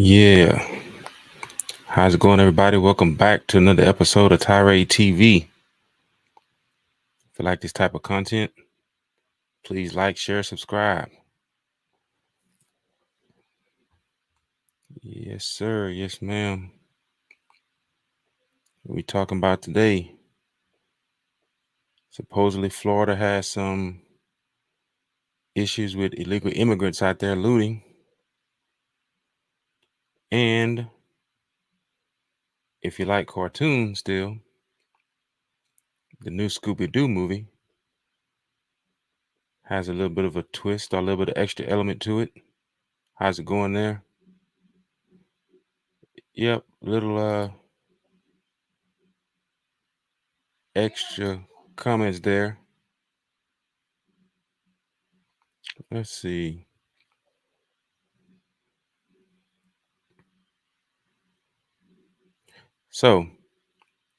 Yeah. How's it going, everybody? Welcome back to another episode of Tirade TV. If you like this type of content, please like, share, subscribe. Yes, sir. Yes, ma'am. What we talking about today? Supposedly, Florida has some issues with illegal immigrants out there looting. And if you like cartoons still, the new Scooby Doo movie has a little bit of a twist or a little bit of extra element to it. How's it going there? Yep, little extra comments there. Let's see. So,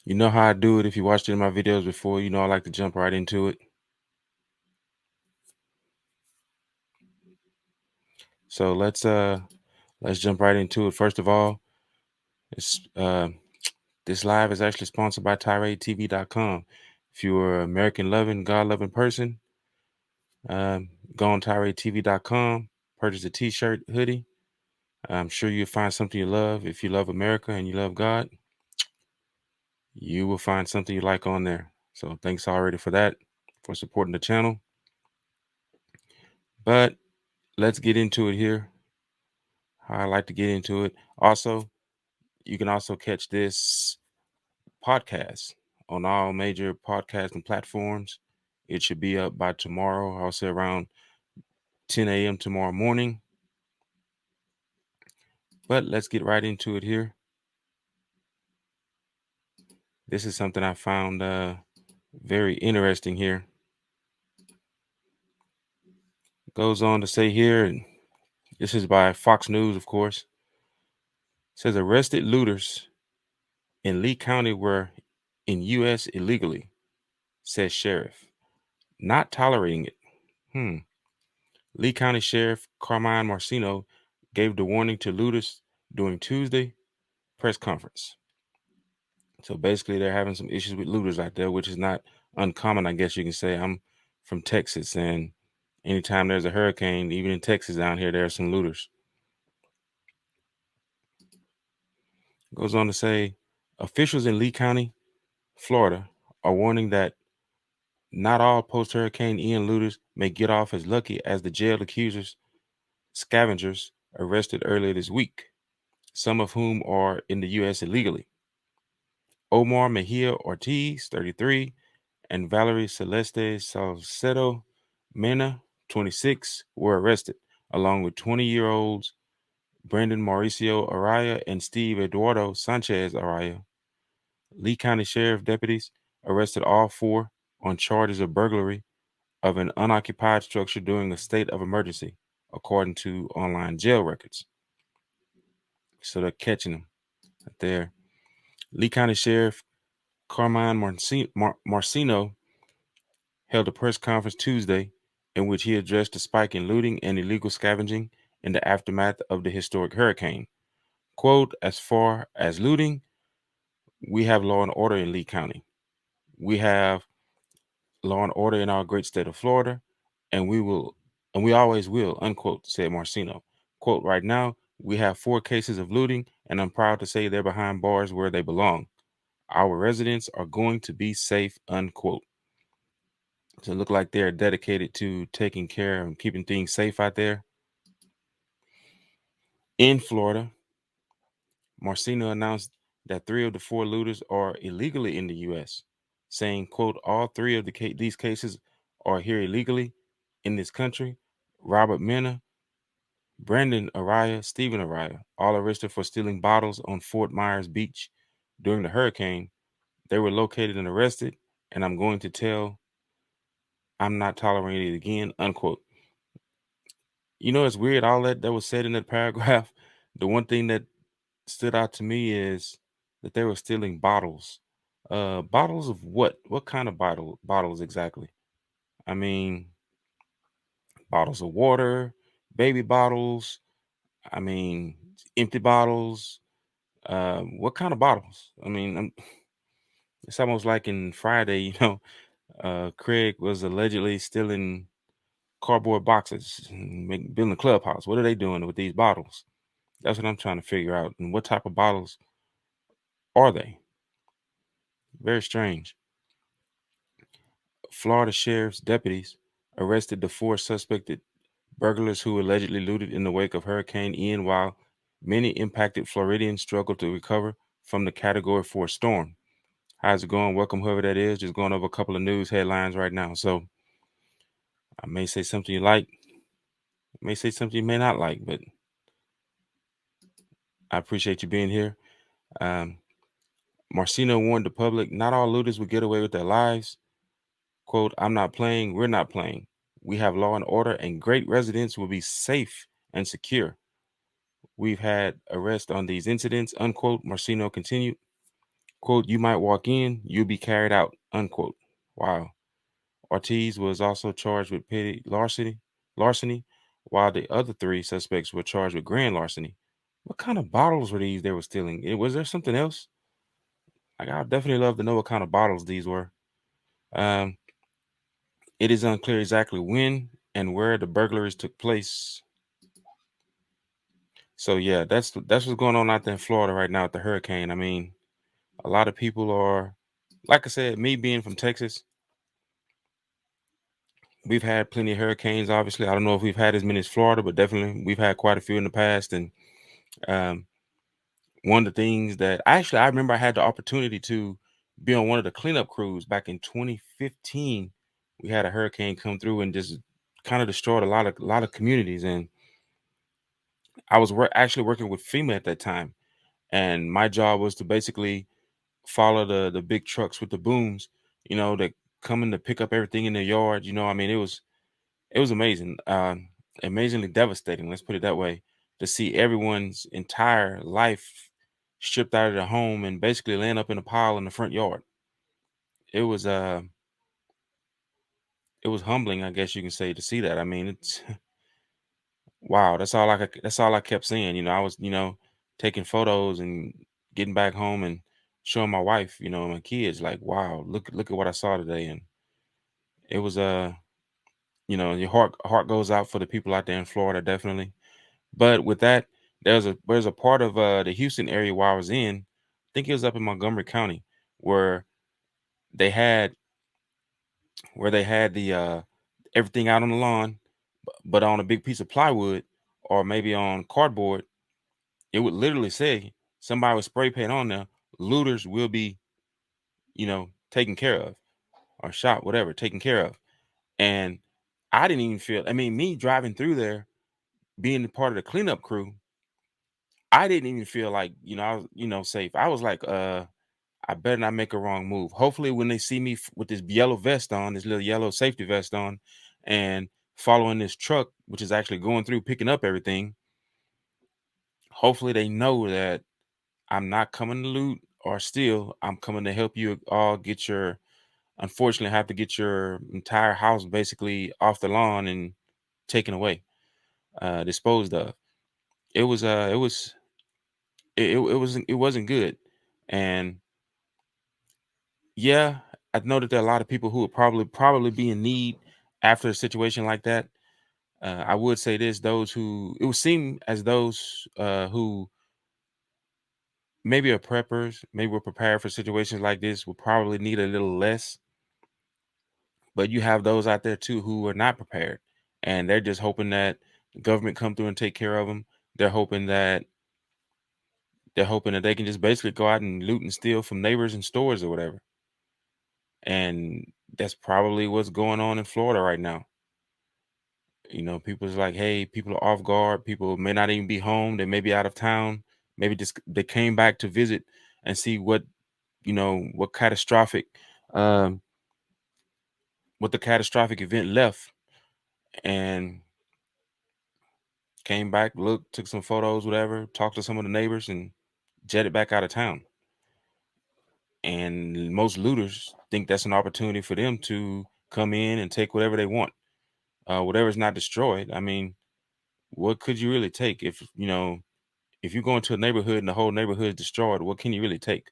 you know how I do it. If you watched any of my videos before, you know I like to jump right into it. So let's jump right into it. First of all, this live is actually sponsored by TiradeTV.com. If you're an American loving, God loving person, go on TiradeTV.com, purchase a t-shirt, hoodie. I'm sure you'll find something you love. If you love America and you love God, you will find something you like on there. So thanks already for that, for supporting the channel. But let's get into it here. I like to get into it. Also, you can also catch this podcast on all major podcasting platforms. It should be up by tomorrow. I'll say around 10 a.m. tomorrow morning. But let's get right into it here. This is something I found very interesting here. Goes on to say here, and this is by Fox News, of course. It says arrested looters in Lee County were in U.S. illegally, says sheriff. Not tolerating it. Lee County Sheriff Carmine Marcino gave the warning to looters during Tuesday press conference. So basically, they're having some issues with looters out there, which is not uncommon, I guess you can say. I'm from Texas, and anytime there's a hurricane, even in Texas down here, there are some looters. Goes on to say, officials in Lee County, Florida, are warning that not all post-Hurricane Ian looters may get off as lucky as the jailed accusers, scavengers arrested earlier this week, some of whom are in the U.S. illegally. Omar Mejia Ortiz, 33, and Valerie Celeste Salcedo Mena, 26, were arrested, along with 20-year-olds Brandon Mauricio Araya and Steve Eduardo Sanchez Araya. Lee County Sheriff deputies arrested all four on charges of burglary of an unoccupied structure during a state of emergency, according to online jail records. So they're catching them right there. Lee County Sheriff Carmine Marcino held a press conference Tuesday in which he addressed the spike in looting and illegal scavenging in the aftermath of the historic hurricane. Quote, as far as looting, we have law and order in Lee County. We have law and order in our great state of Florida, and we always will, unquote, said Marcino. Quote, right now, we have 4 cases of looting, and I'm proud to say they're behind bars where they belong. Our residents are going to be safe, unquote. So it look like they're dedicated to taking care and keeping things safe out there. In Florida, Marcino announced that 3 of the 4 looters are illegally in the U.S., saying, quote, all 3 of these cases are here illegally in this country. Robert Mena, Brandon Araya, Stephen Araya, all arrested for stealing bottles on Fort Myers Beach during the hurricane. They were located and arrested, and I'm going to tell I'm not tolerating it again, unquote. You know, it's weird, all that was said in that paragraph. The one thing that stood out to me is that they were stealing bottles. Bottles of what? What kind of bottles exactly? I mean, bottles of water, baby bottles. I mean, empty bottles. What kind of bottles? I mean, it's almost like in Friday, Craig was allegedly stealing cardboard boxes and building a clubhouse. What are they doing with these bottles? That's what I'm trying to figure out. And what type of bottles are they? Very strange. Florida sheriff's deputies arrested the 4 suspected burglars who allegedly looted in the wake of Hurricane Ian, while many impacted Floridians struggle to recover from the Category 4 storm. How's it going? Welcome, whoever that is. Just going over a couple of news headlines right now. So I may say something you like, I may say something you may not like, but I appreciate you being here. Marcino warned the public not all looters would get away with their lives. Quote, I'm not playing, we're not playing. We have law and order, and great residents will be safe and secure. We've had arrests on these incidents, unquote. Marcino continued. Quote, you might walk in, you'll be carried out, unquote. Wow. Ortiz was also charged with petty larceny, while the other 3 suspects were charged with grand larceny. What kind of bottles were these they were stealing? Was there something else? Like, I'd definitely love to know what kind of bottles these were. It is unclear exactly when and where the burglaries took place. So yeah, that's what's going on out there in Florida right now with the hurricane. I mean, a lot of people are, like I said, me being from Texas, we've had plenty of hurricanes. Obviously, I don't know if we've had as many as Florida, but definitely we've had quite a few in the past. And one of the things that I remember I had the opportunity to be on one of the cleanup crews back in 2015. We had a hurricane come through and just kind of destroyed a lot of communities. And I was actually working with FEMA at that time, and my job was to basically follow the big trucks with the booms, that come in to pick up everything in the yard. I mean, it was amazing, amazingly devastating. Let's put it that way, to see everyone's entire life stripped out of their home and basically laying up in a pile in the front yard. It was it was humbling, I guess you can say, to see that. I mean, it's wow. That's all I kept saying. I was taking photos and getting back home and showing my wife, my kids, like, wow, look at what I saw today. And it was your heart goes out for the people out there in Florida, definitely. But with that, there's a part of the Houston area where I was in, I think it was up in Montgomery County, where they had the everything out on the lawn, but on a big piece of plywood or maybe on cardboard, it would literally say, somebody would spray paint on there, looters will be, taken care of, or shot, whatever, taken care of. And I didn't even feel, I mean, me driving through there, being part of the cleanup crew, I didn't even feel like, I was, safe. I was like, I better not make a wrong move. Hopefully when they see me with this yellow vest on, this little yellow safety vest on, and following this truck, which is actually going through picking up everything, hopefully they know that I'm not coming to loot or steal. I'm coming to help you all get unfortunately have to get your entire house basically off the lawn and taken away, disposed of. It was it wasn't good. And yeah, I know that there are a lot of people who would probably be in need after a situation like that. I would say this: those who, it would seem as those who maybe are preppers, maybe were prepared for situations like this, will probably need a little less. But you have those out there too who are not prepared, and they're just hoping that the government come through and take care of them. They're hoping that they can just basically go out and loot and steal from neighbors and stores or whatever. And that's probably what's going on in Florida right now. People's like, hey, people are off guard. People may not even be home. They may be out of town. Maybe just they came back to visit and see what catastrophic, um, what the catastrophic event left, and came back, looked, took some photos, whatever, talked to some of the neighbors, and jetted back out of town. And most looters think that's an opportunity for them to come in and take whatever they want, whatever's not destroyed. I mean, what could you really take if if you go into a neighborhood and the whole neighborhood is destroyed, what can you really take?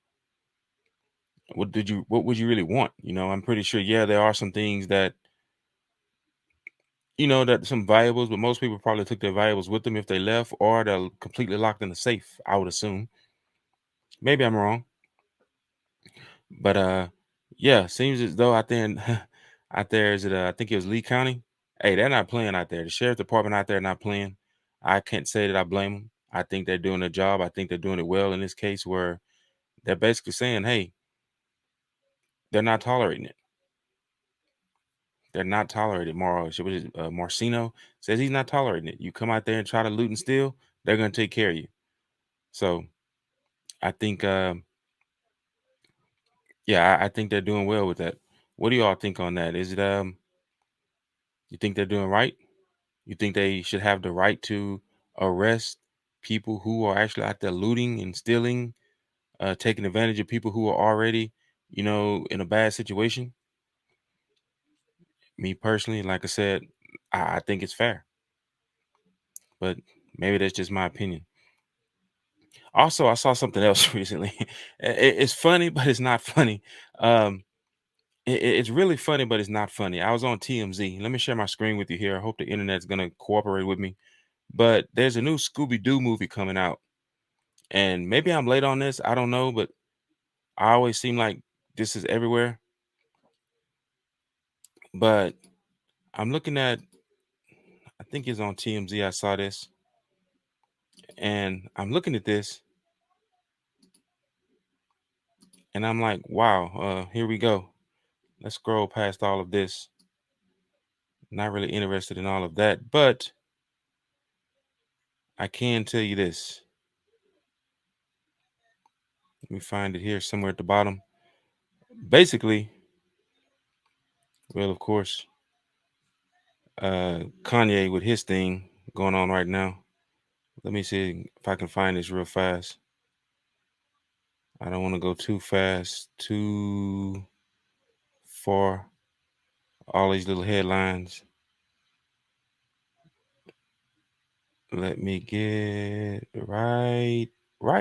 What would you really want? I'm pretty sure, yeah, there are some things that, that some valuables, but most people probably took their valuables with them if they left, or they're completely locked in the safe, I would assume. Maybe I'm wrong. But yeah, seems as though out there out there is it I think it was Lee County. Hey, they're not playing out there. The sheriff department out there not playing. I can't say that I blame them. I think they're doing their job. I think they're doing it well in this case, where they're basically saying, hey, they're not tolerating it. They're not tolerating Marcino says he's not tolerating it. You come out there and try to loot and steal, they're gonna take care of you. So I think yeah, I think they're doing well with that. What do y'all think on that? Is it you think they're doing right? You think they should have the right to arrest people who are actually out there looting and stealing, taking advantage of people who are already, in a bad situation? Me personally, like I said, I think it's fair, but maybe that's just my opinion. Also, I saw something else recently. It's funny, but it's not funny. Um, it's really funny, but it's not funny. I was on TMZ. Let me share my screen with you here. I hope the internet's gonna cooperate with me. But there's a new Scooby Doo movie coming out. And maybe I'm late on this. I don't know, but I always seem like this is everywhere. But I'm looking at, I think it's on TMZ. I saw this. And I'm looking at this. And I'm like, wow, here we go. Let's scroll past all of this. Not really interested in all of that. But I can tell you this. Let me find it here somewhere at the bottom. Basically, well, of course, Kanye with his thing going on right now. Let me see if I can find this real fast. I don't want to go too fast, too far. All these little headlines. Let me get right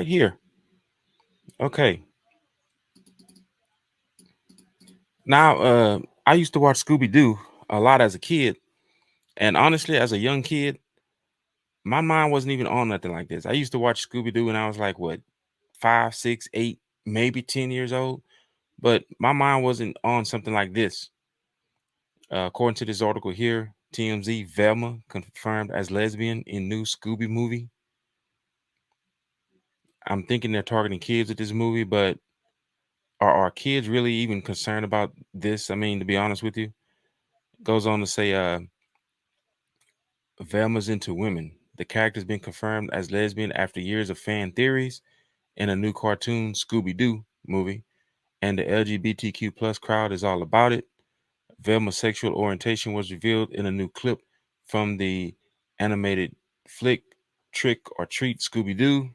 here. Okay. Now, I used to watch Scooby Doo a lot as a kid, and honestly, as a young kid, my mind wasn't even on nothing like this. I used to watch Scooby Doo when I was like, what, 5, 6, 8, maybe 10 years old, but my mind wasn't on something like this. According to this article here, TMZ, Velma confirmed as lesbian in new Scooby movie. I'm thinking they're targeting kids with this movie, but are our kids really even concerned about this? I mean, to be honest with you, goes on to say, Velma's into women. The character's been confirmed as lesbian after years of fan theories in a new cartoon Scooby Doo movie, and the LGBTQ plus crowd is all about it. Velma's sexual orientation was revealed in a new clip from the animated flick Trick or Treat Scooby Doo,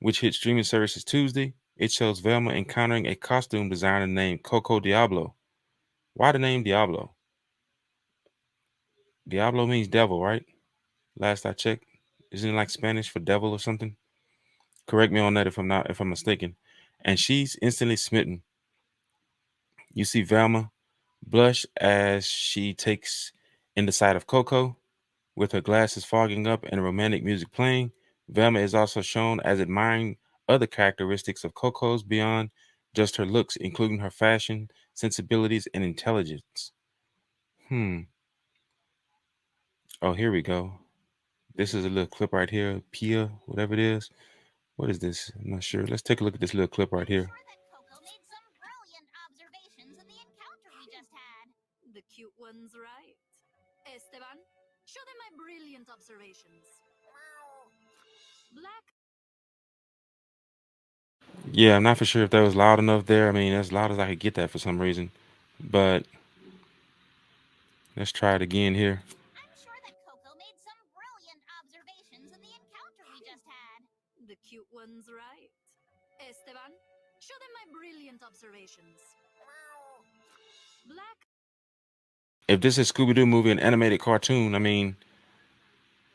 which hit streaming services Tuesday. It shows Velma encountering a costume designer named Coco Diablo. Why the name Diablo? Diablo means devil, right? Last I checked. Isn't it like Spanish for devil or something? Correct me on that if I'm mistaken. And she's instantly smitten. You see Velma blush as she takes in the sight of Coco, with her glasses fogging up and romantic music playing. Velma is also shown as admiring other characteristics of Coco's beyond just her looks, including her fashion, sensibilities, and intelligence. Oh, here we go. This is a little clip right here. Pia, whatever it is. What is this? I'm not sure. Let's take a look at this little clip right here. The cute one's right. Esteban, show them my brilliant observations. Black. Yeah, I'm not for sure if that was loud enough there. I mean, as loud as I could get that for some reason. But let's try it again here. I'm sure that Coco made some brilliant observations in the encounter we just had. The cute one's right. Esteban, show them my brilliant observations. Black. If this is Scooby Doo movie, an animated cartoon, I mean,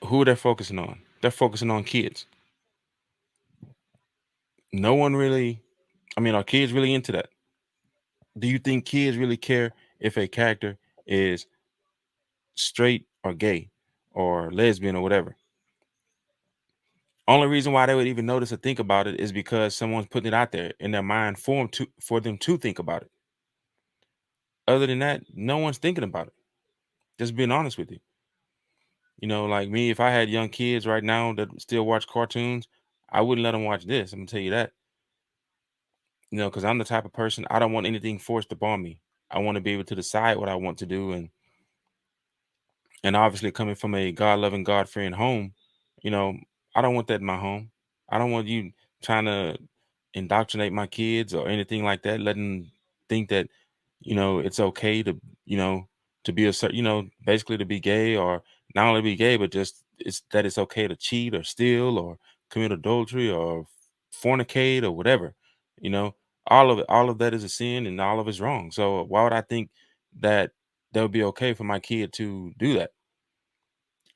who are they focusing on? They're focusing on kids. No one really, I mean, are kids really into that? Do you think kids really care if a character is straight or gay or lesbian or whatever? Only reason why they would even notice or think about it is because someone's putting it out there in their mind for them to think about it. Other than that, no one's thinking about it. Just being honest with you. Like me, if I had young kids right now that still watch cartoons, I wouldn't let them watch this. I'm gonna tell you that. Because I'm the type of person, I don't want anything forced upon me. I want to be able to decide what I want to do, and obviously coming from a God loving, God fearing home, you know, I don't want that in my home. I don't want you trying to indoctrinate my kids or anything like that, letting them think that, it's okay to, you know, to be a certain, basically to be gay, or not only be gay, but just it's okay to cheat or steal or commit adultery or fornicate or whatever. You know, all of that is a sin and all of it's wrong. So why would I think that that would be okay for my kid to do that?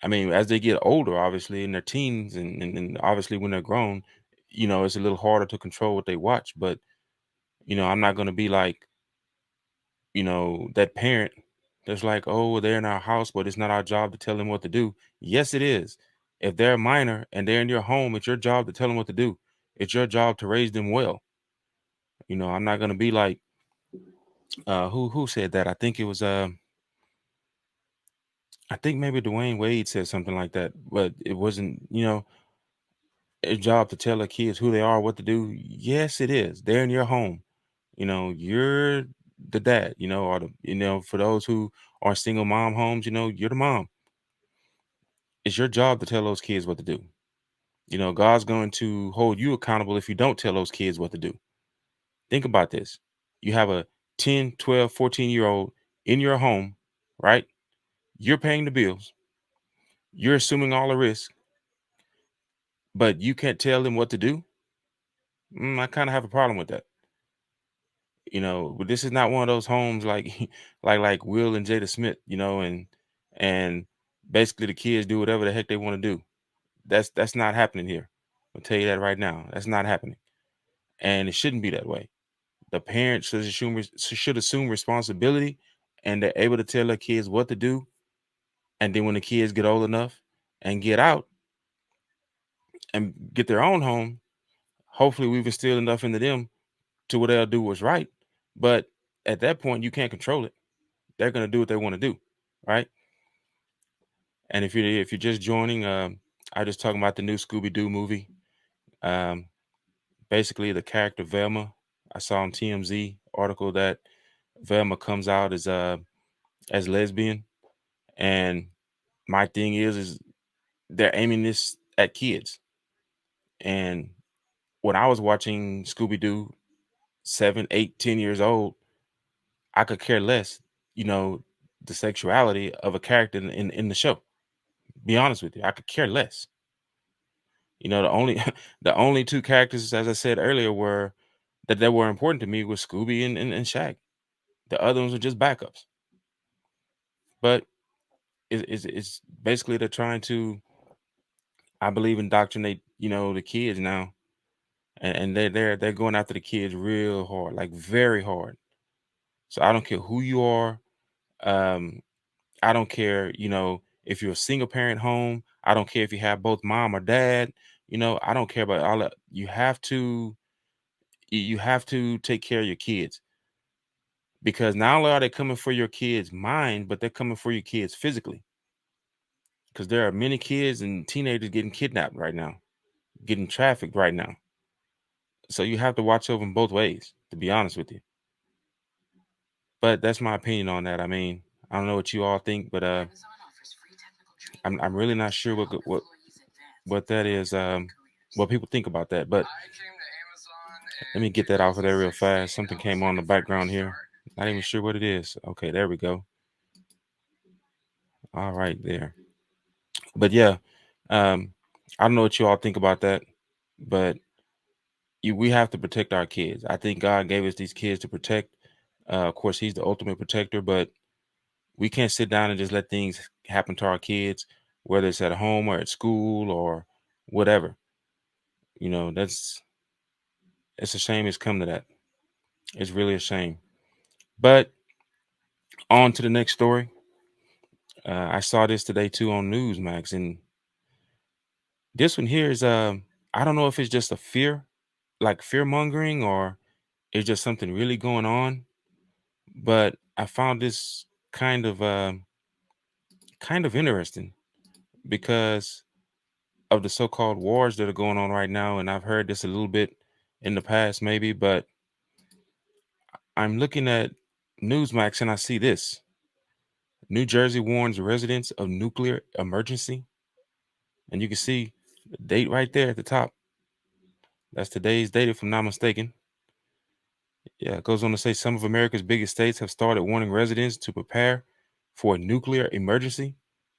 I mean, as they get older, obviously in their teens and obviously when they're grown, it's a little harder to control what they watch. But, I'm not gonna be like, that parent that's like, oh, well, they're in our house, but it's not our job to tell them what to do. Yes, it is. If they're a minor and they're in your home, it's your job to tell them what to do. It's your job to raise them well. I'm not gonna be like, who said that? I think maybe Dwayne Wade said something like that, but it wasn't, a job to tell the kids who they are, what to do. Yes, it is. They're in your home. You're the dad, or for those who are single mom homes, you're the mom. It's your job to tell those kids what to do. God's going to hold you accountable if you don't tell those kids what to do. Think about this. You have a 10, 12, 14-year old in your home, right? You're paying the bills. You're assuming all the risk, but you can't tell them what to do. I kind of have a problem with that. But this is not one of those homes like like Will and Jada Smith, and basically the kids do whatever the heck they want to do. That's not happening here. I'll tell you that right now. That's not happening. And it shouldn't be that way. The parents should assume responsibility, and they're able to tell their kids what to do. And then when the kids get old enough and get out and get their own home, hopefully we've instilled enough into them to where they'll do what's right. But at that point, you can't control it. They're gonna do what they want to do, right? And if you're just joining, I just talking about the new Scooby Doo movie. Um, Basically, the character Velma. I saw on TMZ article that Velma comes out as lesbian, and my thing is they're aiming this at kids. And when I was watching Scooby Doo, 7, 8, 10 years old, I could care less, you know, the sexuality of a character in the show. Be honest with you, I could care less. The only the only two characters, as I said earlier, were that were important to me was Scooby and Shaq. The other ones were just backups. But it's basically they're trying to, I believe, indoctrinate, the kids now. And they're going after the kids real hard, like very hard. So I don't care who you are. Um, I don't care, if you're a single parent home. I don't care if you have both mom or dad. I don't care about all that. You have to take care of your kids, because not only are they coming for your kids' mind, but they're coming for your kids physically. Because there are many kids and teenagers getting kidnapped right now, getting trafficked right now. So you have to watch over them both ways, to be honest with you. But that's my opinion on that. I mean, I don't know what you all think, but I'm really not sure what that is. What people think about that. But let me get that off of there real fast. Something came on in the background here. Not even sure what it is. Okay, there we go. All right, there. But yeah, um, I don't know what you all think about that, but we have to protect our kids. I think God gave us these kids to protect. Of course, He's the ultimate protector, but we can't sit down and just let things happen to our kids, whether it's at home or at school or whatever. That's It's a shame it's come to that. It's really a shame. But on to the next story. I saw this today too on Newsmax, and this one here is I don't know if it's just a fear, like fear mongering, or it's just something really going on. But I found this kind of kind of interesting because of the so-called wars that are going on right now, and I've heard this a little bit in the past, maybe, but I'm looking at Newsmax and I see this. New Jersey warns residents of nuclear emergency. And you can see the date right there at the top. That's today's date, if I'm not mistaken. Yeah, it goes on to say some of America's biggest states have started warning residents to prepare for a nuclear emergency,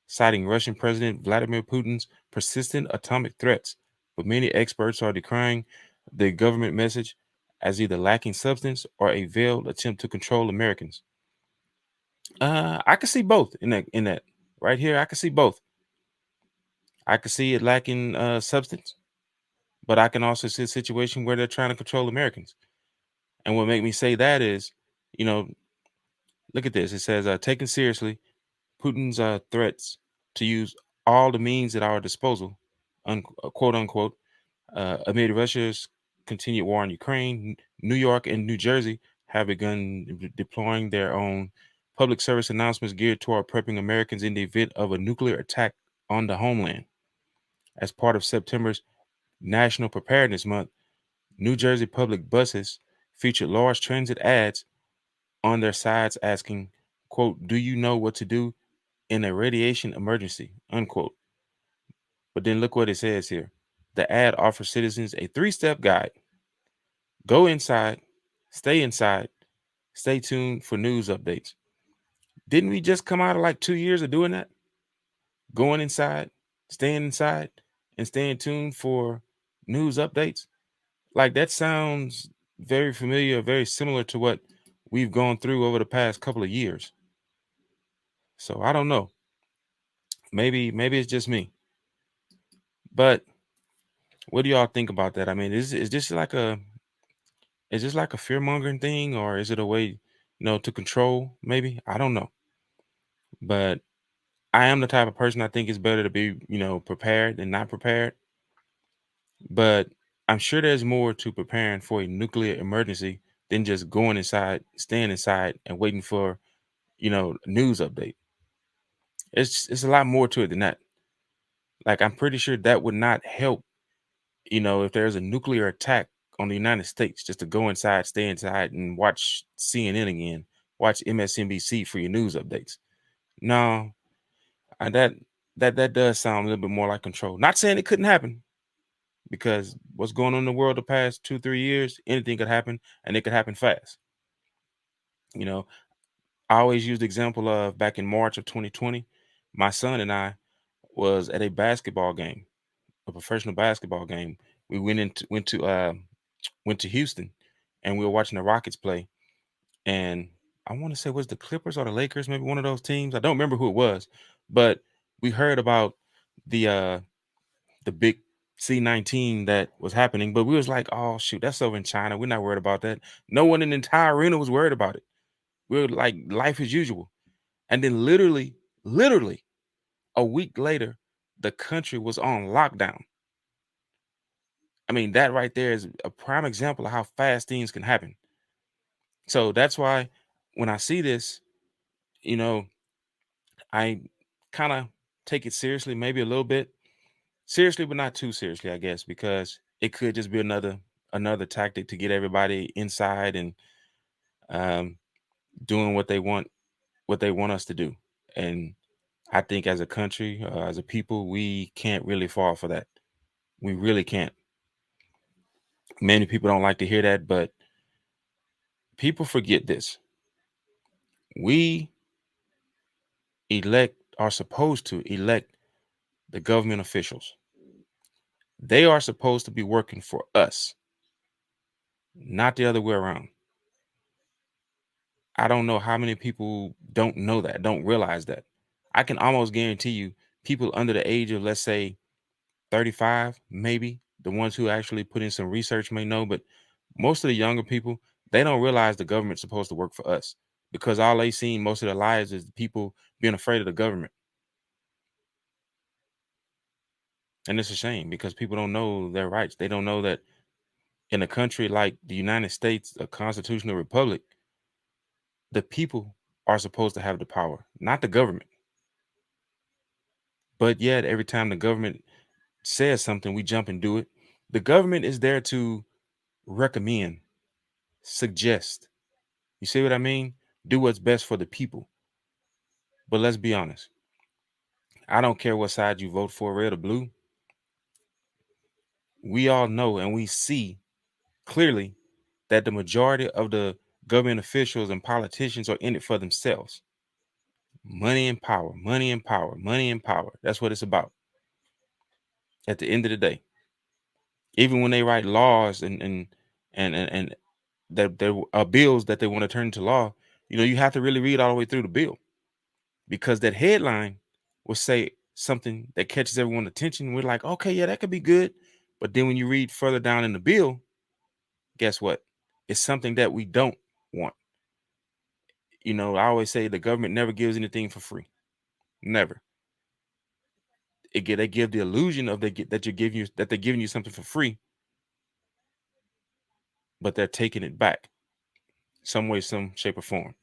citing Russian President Vladimir Putin's persistent atomic threats. But many experts are decrying the government message as either lacking substance or a veiled attempt to control Americans. I can see both in that. Right here, I can see both. I can see it lacking substance, but I can also see a situation where they're trying to control Americans. And what make me say that is, you know, look at this. It says, taken seriously, Putin's threats to use all the means at our disposal, quote unquote, amid Russia's continued war in Ukraine. New York and New Jersey have begun deploying their own public service announcements geared toward prepping Americans in the event of a nuclear attack on the homeland. As part of September's National Preparedness Month, New Jersey public buses featured large transit ads on their sides asking, quote, "Do you know what to do in a radiation emergency?" unquote. But then look what it says here. The ad offers citizens a 3-step guide. Go inside, stay tuned for news updates. Didn't we just come out of like 2 years of doing that? Going inside, and staying tuned for news updates? Like that sounds very familiar, very similar to what we've gone through over the past couple of years. So I don't know. Maybe it's just me. But what do y'all think about that? I mean, is this like a fear mongering thing, or is it a way, to control? Maybe I don't know. But I am the type of person I think it's better to be, prepared than not prepared. But I'm sure there's more to preparing for a nuclear emergency than just going inside, staying inside, and waiting for, news update. It's a lot more to it than that. Like I'm pretty sure that would not help, if there's a nuclear attack on the United States, just to go inside, stay inside, and watch CNN again, watch MSNBC for your news updates. No, that that does sound a little bit more like control. Not saying it couldn't happen, because what's going on in the world the past 2-3 years, anything could happen, and it could happen fast. You know, I always use the example of back in March of 2020, my son and I was at a basketball game, a professional basketball game. We went to Houston, and we were watching the Rockets play. And I want to say, was the Clippers or the Lakers, maybe one of those teams. I don't remember who it was, but we heard about the uh the big C-19 that was happening, but we was like, oh shoot, that's over in China. We're not worried about that. No one in the entire arena was worried about it. We were like life as usual. And then literally a week later, the country was on lockdown. I mean, that right there is a prime example of how fast things can happen. So that's why when I see this, you know, I kind of take it seriously, maybe a little bit seriously, but not too seriously, I guess, because it could just be another tactic to get everybody inside and um, doing what they want us to do. And I think as a country, as a people, we can't really fall for that. We really can't. Many people don't like to hear that, but people forget this. We are supposed to elect the government officials. They are supposed to be working for us, not the other way around. I don't know how many people don't know that, don't realize that. I can almost guarantee you people under the age of, let's say, 35, maybe, the ones who actually put in some research may know, but most of the younger people, they don't realize the government's supposed to work for us because all they seen most of their lives is people being afraid of the government. And it's a shame because people don't know their rights. They don't know that in a country like the United States, a constitutional republic, the people are supposed to have the power, not the government. But yet, every time the government says something, we jump and do it. The government is there to recommend, suggest. You see what I mean? Do what's best for the people. But let's be honest. I don't care what side you vote for, red or blue. We all know and we see clearly that the majority of the government officials and politicians are in it for themselves. Money and power, money and power, money and power. That's what it's about. At the end of the day, even when they write laws and that there are bills that they want to turn into law, you have to really read all the way through the bill because that headline will say something that catches everyone's attention. We're like, okay, yeah, that could be good. But then when you read further down in the bill, guess what? It's something that we don't want. I always say the government never gives anything for free. Never. They give the illusion of that they're giving you something for free, but they're taking it back some way, some shape or form.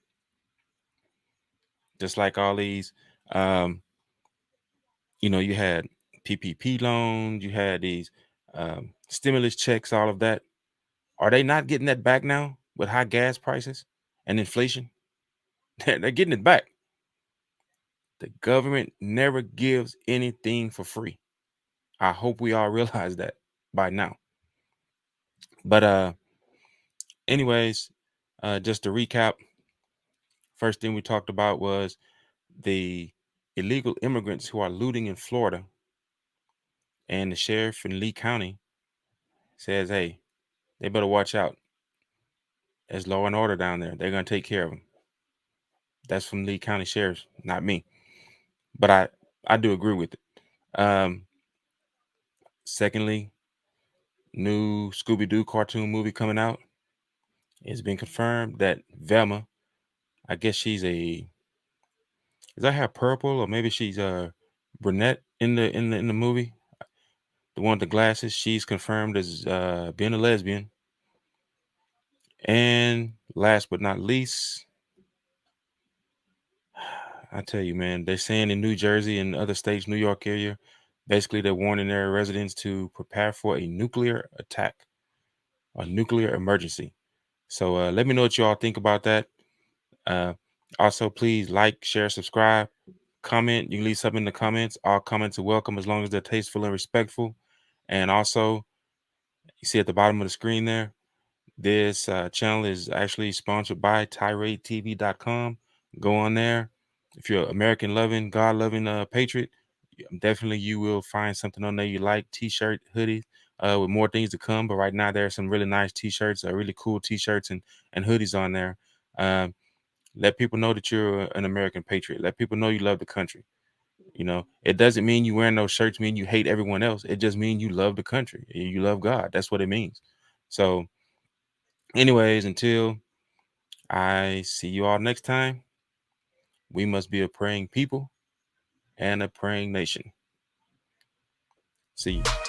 Just like all these, you had PPP loans, you had these stimulus checks, all of that. Are they not getting that back now with high gas prices and inflation? They're getting it back. The government never gives anything for free. I hope we all realize that by now. But anyways, just to recap, first thing we talked about was the illegal immigrants who are looting in Florida. And the sheriff in Lee County says, hey, they better watch out. There's law and order down there. They're going to take care of them. That's from Lee County Sheriff, not me. But I do agree with it. Secondly, new Scooby Doo cartoon movie coming out. It's been confirmed that Velma, I guess is that her purple or maybe she's a brunette in the movie. The one with the glasses, she's confirmed as being a lesbian. And last but not least, I tell you, man, they're saying in New Jersey and other states, New York area, basically they're warning their residents to prepare for a nuclear attack, a nuclear emergency. So let me know what you all think about that. Also, please like, share, subscribe, comment. You can leave something in the comments. All comments are welcome as long as they're tasteful and respectful. And also, you see at the bottom of the screen there, this channel is actually sponsored by TiradeTV.com. Go on there. If you're American loving, God loving patriot, definitely you will find something on there you like. T-shirt, hoodies, with more things to come. But right now there are some really nice T-shirts, really cool T-shirts and hoodies on there. Let people know that you're an American patriot. Let people know you love the country. It doesn't mean you wearing those shirts mean you hate everyone else. It just means you love the country. You love God. That's what it means. So anyways, until I see you all next time, we must be a praying people and a praying nation. See you.